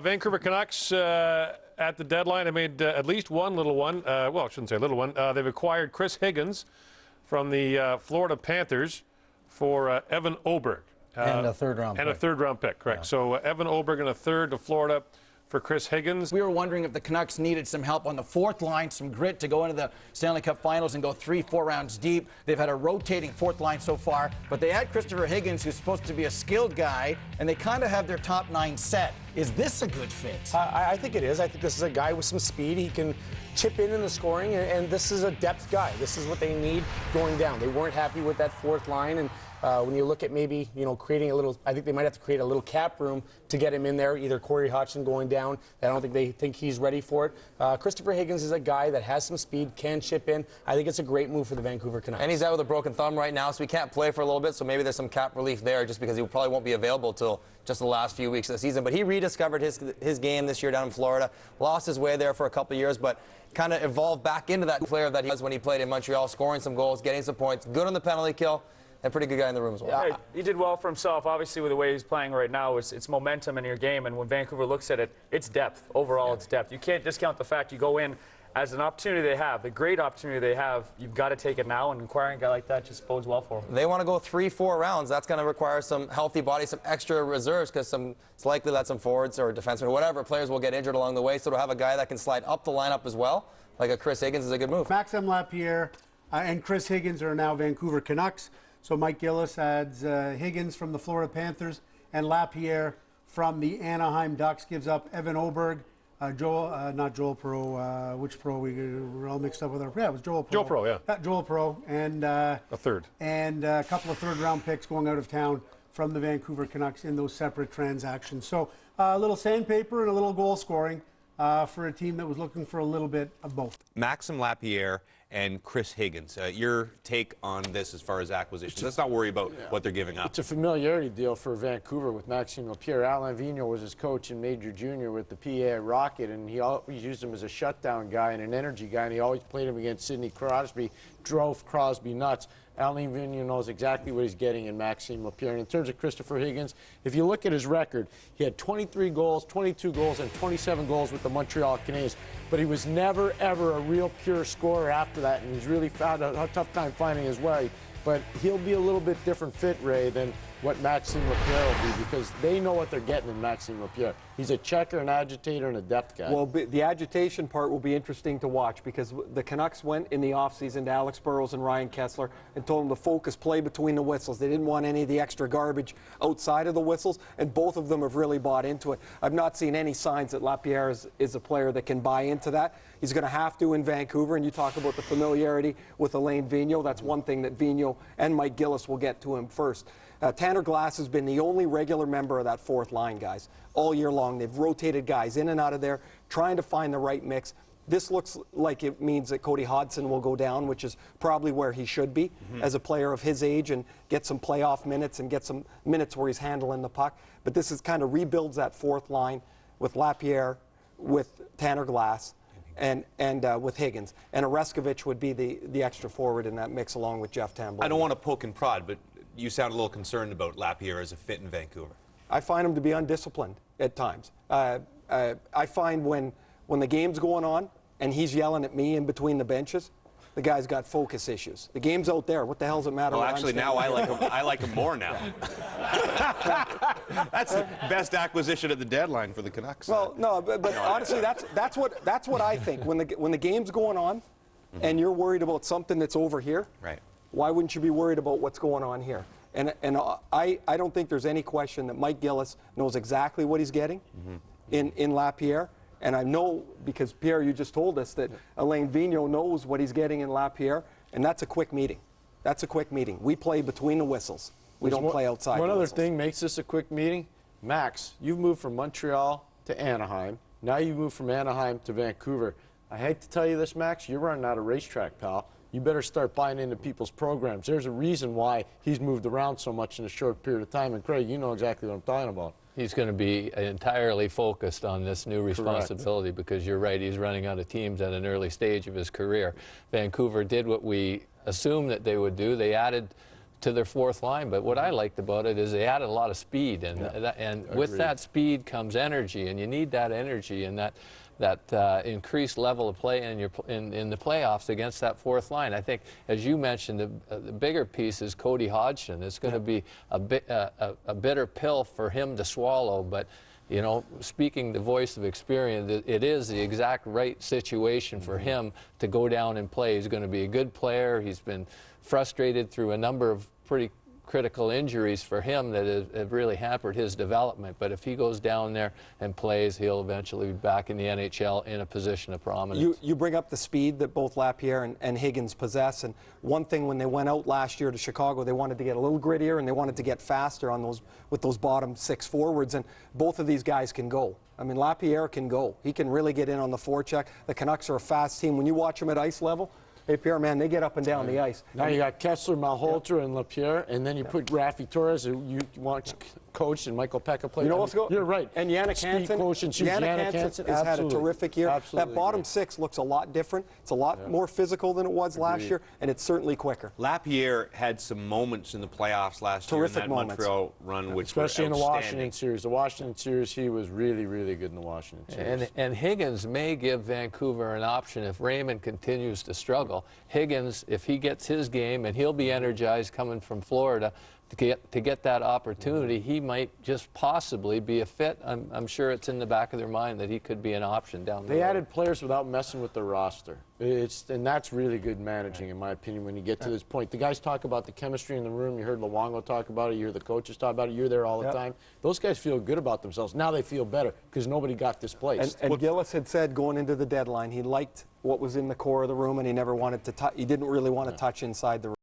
Vancouver Canucks at the deadline have made at least one little one. Well, I shouldn't say little one. They've acquired Chris Higgins from the Florida Panthers for Evan Oberg. And a third-round pick. And a third-round pick, correct. Yeah. So Evan Oberg and a third to Florida for Chris Higgins. We were wondering if the Canucks needed some help on the fourth line, some grit to go into the Stanley Cup Finals and go 3-4 rounds deep. They've had a rotating fourth line so far, but they had Christopher Higgins, who's supposed to be a skilled guy, and they kind of have their top nine set. Is this a good fit? I think it is. I think this is a guy with some speed. He can chip in the scoring, and this is a depth guy. This is what they need going down. They weren't happy with that fourth line, and when you look at maybe, creating a little, I think they might have to create a little cap room to get him in there, either Corey Hodgson going down. I don't think they think he's ready for it. Christopher Higgins is a guy that has some speed, can chip in. I think it's a great move for the Vancouver Canucks. And he's out with a broken thumb right now, so he can't play for a little bit, so maybe there's some cap relief there just because he probably won't be available till just the last few weeks of the season. But he rediscovered his game this year down in Florida, lost his way there for a couple of years, but kind of evolved back into that player that he was when he played in Montreal, scoring some goals, getting some points, good on the penalty kill. And pretty good guy in the room as well. Yeah, he did well for himself. Obviously, with the way he's playing right now, it's momentum in your game. And when Vancouver looks at it, it's depth. Overall, it's depth. You can't discount the fact you go in as an opportunity they have, the great opportunity they have. You've got to take it now, and acquiring a guy like that just bodes well for them. They want to go 3-4 rounds. That's going to require some healthy bodies, some extra reserves, because it's likely that some forwards or defensemen or whatever players will get injured along the way. So to have a guy that can slide up the lineup as well, like a Chris Higgins, is a good move. Maxim Lapierre and Chris Higgins are now Vancouver Canucks. So Mike Gillis adds Higgins from the Florida Panthers and Lapierre from the Anaheim Ducks. Gives up Evan Oberg, not Joel Perrault, which Perrault we're all mixed up with our. Yeah, it was Joel Perrault. Joel Perrault, yeah. Joel Perrault and a third. And a couple of third-round picks going out of town from the Vancouver Canucks in those separate transactions. So a little sandpaper and a little goal scoring for a team that was looking for a little bit of both. Maxim Lapierre and Chris Higgins. Your take on this as far as acquisitions? Let's not worry about what they're giving up. It's a familiarity deal for Vancouver with Maxim Lapierre. Alain Vigneault was his coach in Major Junior with the PA Rocket, and he always used him as a shutdown guy and an energy guy, and he always played him against Sidney Crosby, drove Crosby nuts. Alain Vigneault knows exactly what he's getting in Maxim Lapierre. And in terms of Christopher Higgins, if you look at his record, he had 23 goals, 22 goals, and 27 goals with the Montreal Canadiens. But he was never, ever a real pure scorer after that, and he's really found a tough time finding his way. But he'll be a little bit different fit, Ray, than what Maxim Lapierre will be, because they know what they're getting in Maxim Lapierre. He's a checker, an agitator, and a depth guy. Well, the agitation part will be interesting to watch, because the Canucks went in the offseason to Alex Burrows and Ryan Kessler and told them to focus play between the whistles. They didn't want any of the extra garbage outside of the whistles, and both of them have really bought into it. I've not seen any signs that Lapierre is a player that can buy into that. He's going to have to in Vancouver, and you talk about the familiarity with Alain Vigneault. That's one thing that Vigneault and Mike Gillis will get to him first. Tanner Glass has been the only regular member of that fourth line, guys, all year long. They've rotated guys in and out of there, trying to find the right mix. This looks like it means that Cody Hodgson will go down, which is probably where he should be as a player of his age, and get some playoff minutes and get some minutes where he's handling the puck. But this is kind of rebuilds that fourth line with Lapierre, with Tanner Glass, and with Higgins. And Oreskovich would be the extra forward in that mix along with Jeff Tamblyn. I don't want to poke and prod, but you sound a little concerned about Lapierre as a fit in Vancouver. I find him to be undisciplined at times. I find when the game's going on and he's yelling at me in between the benches, the guy's got focus issues. The game's out there. What the hell does it matter? Well, actually, now I like him. I like him more now. That's the best acquisition at the deadline for the Canucks. Well, no, but honestly, that's what I think. When the game's going on, and you're worried about something that's over here, right? Why wouldn't you be worried about what's going on here? And I don't think there's any question that Mike Gillis knows exactly what he's getting in Lapierre. And I know, because Pierre, you just told us that Alain Vigneault knows what he's getting in Lapierre, and that's a quick meeting. That's a quick meeting. We play between the whistles. We don't play outside. One other thing makes this a quick meeting. Max, you've moved from Montreal to Anaheim. Now you've moved from Anaheim to Vancouver. I hate to tell you this, Max, you're running out of racetrack, pal. You better start buying into people's programs. There's a reason why he's moved around so much in a short period of time. And Craig, you know exactly what I'm talking about. He's going to be entirely focused on this new responsibility. Correct. Because you're right, he's running out of teams at an early stage of his career. Vancouver did what we assumed that they would do. They added to their fourth line. But what I liked about it is they added a lot of speed, and with that speed comes energy, and you need that energy and that increased level of play in the playoffs against that fourth line. I think, as you mentioned, the bigger piece is Cody Hodgson. It's going to be a bitter pill for him to swallow, but you know, speaking the voice of experience, it is the exact right situation for him to go down and play. He's going to be a good player. He's been frustrated through a number of pretty critical injuries for him that have really hampered his development. But if he goes down there and plays, he'll eventually be back in the NHL in a position of prominence. You bring up the speed that both Lapierre and Higgins possess, and one thing when they went out last year to Chicago, they wanted to get a little grittier and they wanted to get faster on with those bottom six forwards, and both of these guys can go. I mean, Lapierre can go. He can really get in on the forecheck. The Canucks are a fast team. When you watch them at ice level, hey, Pierre, man, they get up and down the ice. Now you got Kessler, Malholter, and Lapierre, and then you put Raffi Torres, who you watch coach, and Michael Pekka play. You know what's going? You're right. And Yannick Hansen. Yannick Hansen has had a terrific year. Absolutely. That bottom six looks a lot different. It's a lot more physical than it was last year, and it's certainly quicker. Lapierre had some moments in the playoffs last year in that Montreal run, which especially in the Washington series. The Washington Yeah. series, he was really, really good in the Washington series. And Higgins may give Vancouver an option if Raymond continues to struggle. Higgins, if he gets his game, and he'll be energized coming from Florida to get that opportunity, he might just possibly be a fit. I'm sure it's in the back of their mind that he could be an option down the road. They added players without messing with the roster. And that's really good managing, in my opinion, when you get to this point. The guys talk about the chemistry in the room. You heard Luongo talk about it. You heard the coaches talk about it. You're there all the time. Those guys feel good about themselves. Now they feel better because nobody got displaced. And Gillis had said going into the deadline he liked what was in the core of the room, and he never wanted to touch. He didn't really want to touch inside the room.